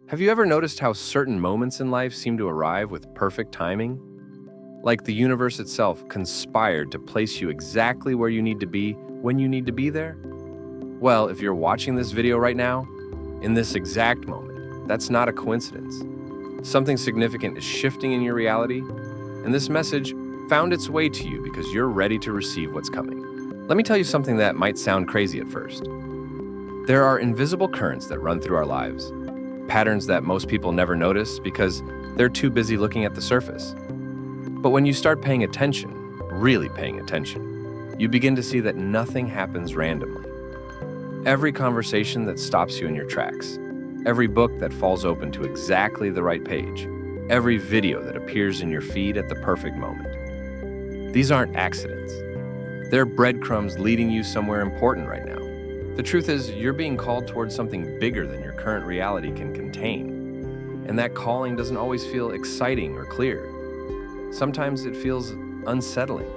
Have you ever noticed how certain moments in life seem to arrive with perfect timing? Like the universe itself conspired to place you exactly where you need to be when you need to be there? Well, if you're watching this video right now, in this exact moment, that's not a coincidence. Something significant is shifting in your reality, and this message found its way to you because you're ready to receive what's coming. Let me tell you something that might sound crazy at first. There are invisible currents that run through our lives, patterns that most people never notice because they're too busy looking at the surface. But when you start paying attention, really paying attention, you begin to see that nothing happens randomly. Every conversation that stops you in your tracks, every book that falls open to exactly the right page, every video that appears in your feed at the perfect moment. These aren't accidents. They're breadcrumbs leading you somewhere important right now. The truth is, you're being called towards something bigger than your current reality can contain. And that calling doesn't always feel exciting or clear. Sometimes it feels unsettling,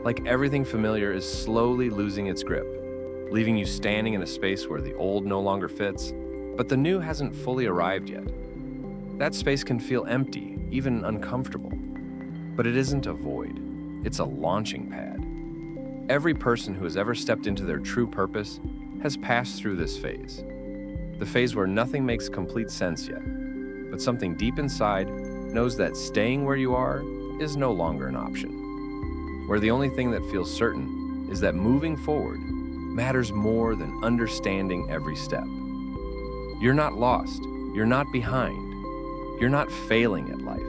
like everything familiar is slowly losing its grip, leaving you standing in a space where the old no longer fits, but the new hasn't fully arrived yet. That space can feel empty, even uncomfortable. But it isn't a void, it's a launching pad. Every person who has ever stepped into their true purpose has passed through this phase. The phase where nothing makes complete sense yet, but something deep inside knows that staying where you are is no longer an option. Where the only thing that feels certain is that moving forward matters more than understanding every step. You're not lost, you're not behind, you're not failing at life.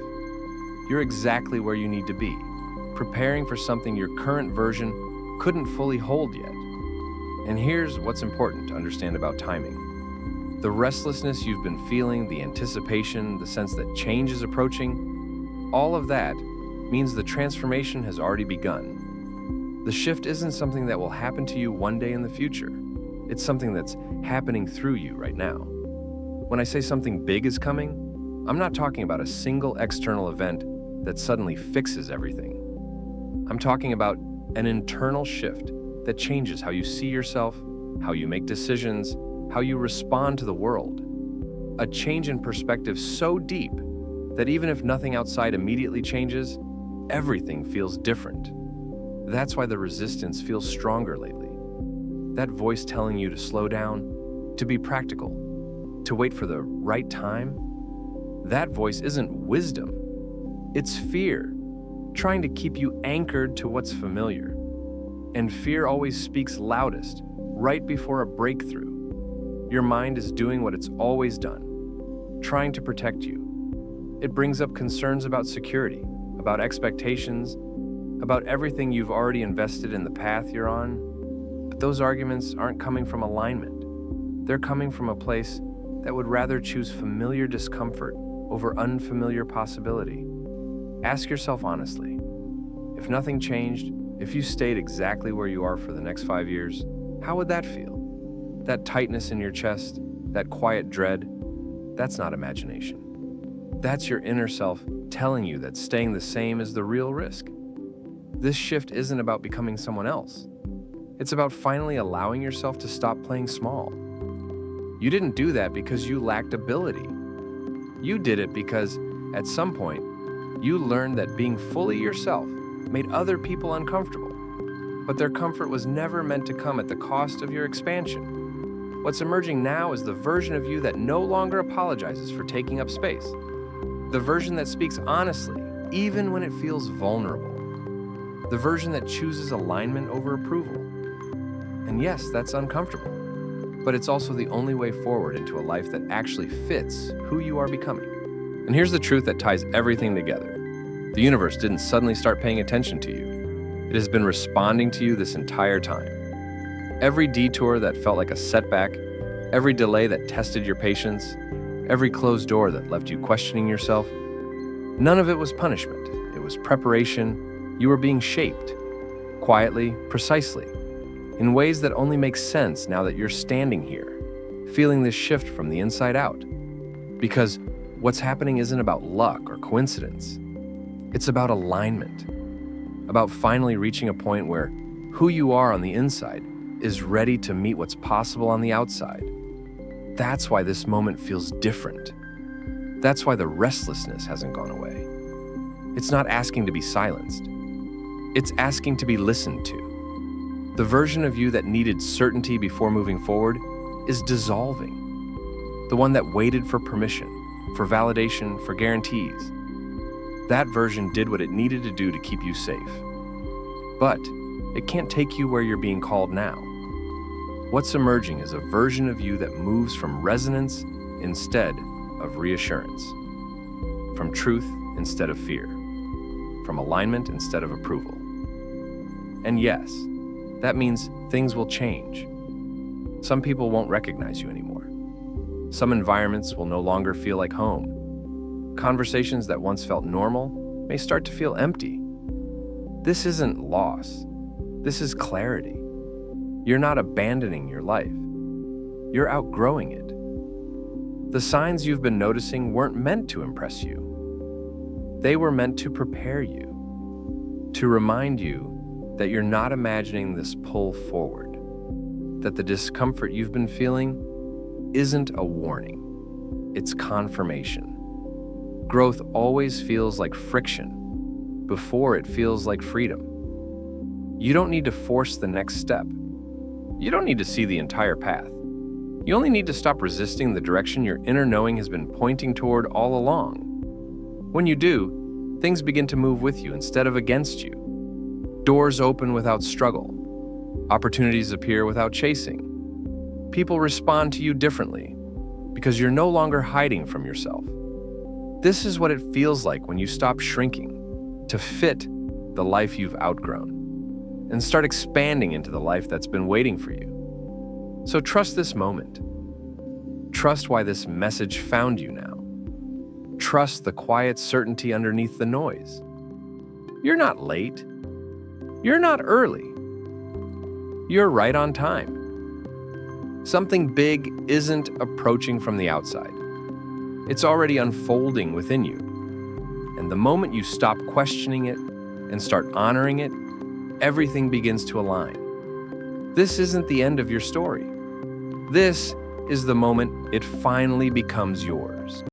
You're exactly where you need to be, preparing for something your current version couldn't fully hold yet. And here's what's important to understand about timing. The restlessness you've been feeling, the anticipation, the sense that change is approaching, all of that means the transformation has already begun. The shift isn't something that will happen to you one day in the future. It's something that's happening through you right now. When I say something big is coming, I'm not talking about a single external event that suddenly fixes everything. I'm talking about an internal shift that changes how you see yourself, how you make decisions, how you respond to the world. A change in perspective so deep that even if nothing outside immediately changes, everything feels different. That's why the resistance feels stronger lately. That voice telling you to slow down, to be practical, to wait for the right time, that voice isn't wisdom, it's fear, trying to keep you anchored to what's familiar. And fear always speaks loudest, right before a breakthrough. Your mind is doing what it's always done, trying to protect you. It brings up concerns about security, about expectations, about everything you've already invested in the path you're on. But those arguments aren't coming from alignment. They're coming from a place that would rather choose familiar discomfort over unfamiliar possibility. Ask yourself honestly, if nothing changed, if you stayed exactly where you are for the next 5 years, how would that feel? That tightness in your chest, that quiet dread, that's not imagination. That's your inner self telling you that staying the same is the real risk. This shift isn't about becoming someone else. It's about finally allowing yourself to stop playing small. You didn't do that because you lacked ability. You did it because, at some point, you learned that being fully yourself made other people uncomfortable, but their comfort was never meant to come at the cost of your expansion. What's emerging now is the version of you that no longer apologizes for taking up space, the version that speaks honestly, even when it feels vulnerable, the version that chooses alignment over approval. And yes, that's uncomfortable, but it's also the only way forward into a life that actually fits who you are becoming. And here's the truth that ties everything together. The universe didn't suddenly start paying attention to you. It has been responding to you this entire time. Every detour that felt like a setback, every delay that tested your patience, every closed door that left you questioning yourself, none of it was punishment. It was preparation. You were being shaped, quietly, precisely, in ways that only make sense now that you're standing here, feeling this shift from the inside out. Because what's happening isn't about luck or coincidence. It's about alignment, about finally reaching a point where who you are on the inside is ready to meet what's possible on the outside. That's why this moment feels different. That's why the restlessness hasn't gone away. It's not asking to be silenced. It's asking to be listened to. The version of you that needed certainty before moving forward is dissolving. The one that waited for permission, for validation, for guarantees. That version did what it needed to do to keep you safe. But it can't take you where you're being called now. What's emerging is a version of you that moves from resonance instead of reassurance, from truth instead of fear, from alignment instead of approval. And yes, that means things will change. Some people won't recognize you anymore. Some environments will no longer feel like home. Conversations that once felt normal may start to feel empty. This isn't loss. This is clarity. You're not abandoning your life. You're outgrowing it. The signs you've been noticing weren't meant to impress you. They were meant to prepare you, to remind you that you're not imagining this pull forward, that the discomfort you've been feeling isn't a warning, it's confirmation. Growth always feels like friction before it feels like freedom. You don't need to force the next step. You don't need to see the entire path. You only need to stop resisting the direction your inner knowing has been pointing toward all along. When you do, things begin to move with you instead of against you. Doors open without struggle. Opportunities appear without chasing. People respond to you differently because you're no longer hiding from yourself. This is what it feels like when you stop shrinking to fit the life you've outgrown and start expanding into the life that's been waiting for you. So trust this moment. Trust why this message found you now. Trust the quiet certainty underneath the noise. You're not late. You're not early. You're right on time. Something big isn't approaching from the outside. It's already unfolding within you. And the moment you stop questioning it and start honoring it, everything begins to align. This isn't the end of your story. This is the moment it finally becomes yours.